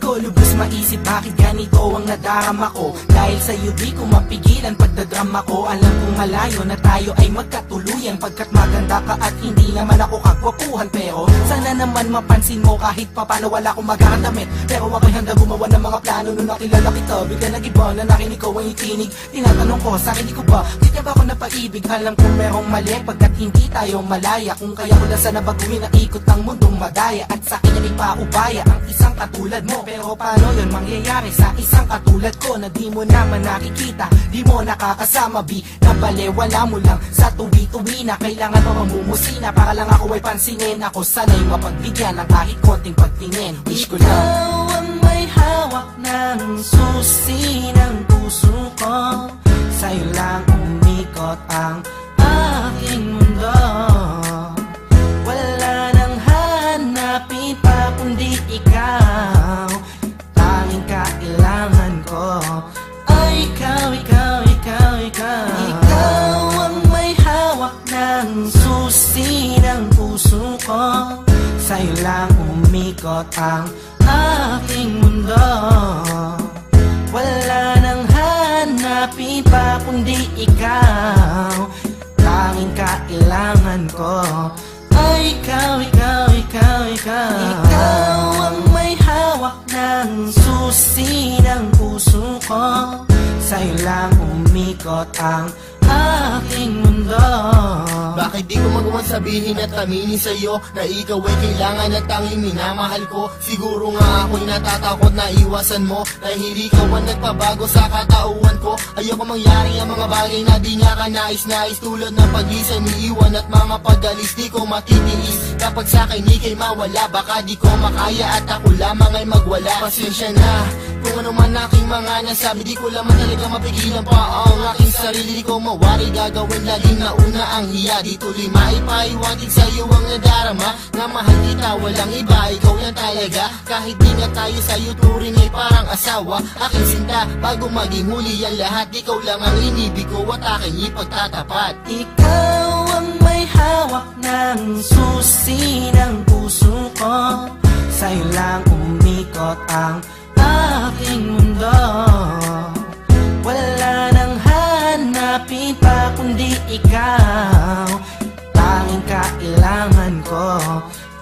ko lubos maisip bakit ganito ang nadarama ko. Dahil sa'yo di ko mapigilan pagdadrama ko. Alam kong malayo na tayo ay magkatuluyan, pagkat maganda ka at hindi naman ako kagwapuhan. Pero sana naman mapansin mo kahit papano wala akong magkakadamit. Pero ako'y handa gumawa ng mga plano. Nung nakilala kita bigla nag-iba na nakinig ko ang itinig. Tinatanong ko sa akin, di ko ba di ba ako napaibig? Alam kong merong mali pagkat hindi tayo malaya. Kung kaya ko lang sana baguhin ang ikot ng mundong madaya. At sa akin ay paubaya ang isang katulad mo. Pero paano yun mangyayari sa isang katulad ko na di mo naman nakikita, di mo nakakasama, nabalewala mo lang sa tuwi-tuwi na kailangan pa mamumusina para lang ako ay pansinin. Ako sana'y mapagbigyan ng kahit konting pagtingin. Wish ko lang ikaw ang may hawak ng susi ng puso ko. sa'yo lang umikot ang Aking mundo, wala nang hanapin pa kundi ikaw. tanging kailangan ko. Ay ikaw, ikaw, ikaw, ikaw. Ikaw ang may hawak ng susi ng puso ko. Sa'yo lang umikot ang Aking mundo, wala nang hanapin pa kundi ikaw. tanging kailangan ko. Ay ikaw, ikaw, ikaw, ikaw. Ikaw ang may hawak ng susi ng puso ko. Sa'yo lang umikot ang Aking mundo. Bakit di ko magawa sabihin at aminin sa'yo na ikaw ay kailangan at tanging minamahal ko? Siguro nga ako'y natatakot na iwasan mo, dahil ikaw ang nagpabago sa katauhan ko. Ayoko mangyari ang mga bagay na di nga ka nais-nais, tulad ng pag-isa, niiwan at mga pag-alis. Di ko matitiis kapag sa'kin ika'y mawala. Baka di ko makaya at ako lamang ay magwala. Pasensya na kung ano man aking mga nasabi, di ko lamang talaga mapigilan pa ang aking sarili. Di ko mawari gagawin laging nauna ang hiya. Di tuloy maipaiwatig sa'yo ang nadarama, na mahal kita walang iba, ikaw yan talaga. Kahit di nga tayo sa'yo turing ay parang asawa. Aking sinta bago maging huli ang lahat, ikaw lang ang inibig ko at aking ipagtatapat. Ikaw ang may hawak ng susi ng puso ko. Sa'yo lang umikot ang Aking mundo, wala nang hanapin pa kundi ikaw. tanging kailangan ko.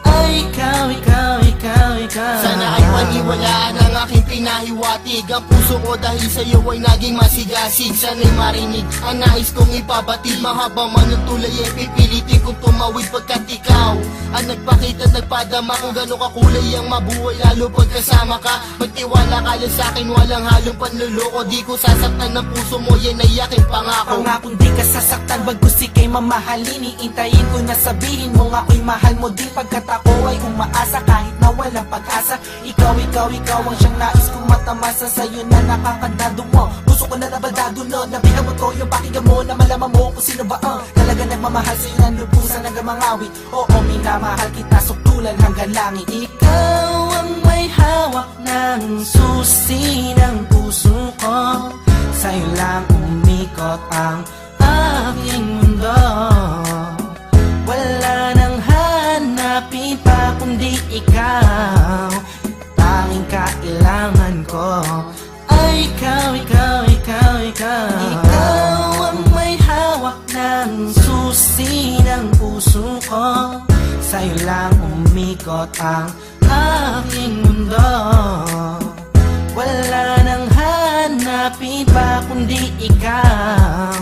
Ay ikaw, ikaw, ikaw, ikaw. Sana ay paniwalaan ang aking pinahiwatig. Ang puso ko dahil sa'yo ay naging masigasig. Sana'y marinig ang nais kong ipabatid. Mahaba man ang tulay ay pipilitin kong tumawid, pagkat ikaw ang nagpakita at nagpadama kung gano'ng kakulay ang mabuhay, lalo pagkasama ka. Magtiwala ka lang sa'kin, walang halong panluloko. Di ko sasaktan ng puso mo, yan ay aking pangako. Pangakong di ka sasaktan, bagkus ika'y mamahalin. Iintayin ko na sabihin mo nga ako'y mahal mo din, pagkat ako ay umaasa kahit na walang pag-asa. Ikaw, ikaw, ikaw ang siyang nais kong matamasa. Sa'yo na nakakadado mo, gusto ko na nabaldado no. Nabihamot ko yung pakinggan mo, na malaman mo kung sino ba ang talaga nagmamahal sa'yo ng lubusan hanggang mangawit. Oo, minamahal kita suktulan hanggang langit. Ikaw ang may hawak ng susi ng puso ko. Sa'yo lang umikot ang Aking mundo, wala nang hanapin pa kundi ikaw. tanging kailangan ko. Ay ikaw, ikaw, ikaw, ikaw. Ikaw ang may hawak ng susi ng puso ko. Sa'yo lang umikot ang Aking mundo, wala nang hanapin pa kundi ikaw.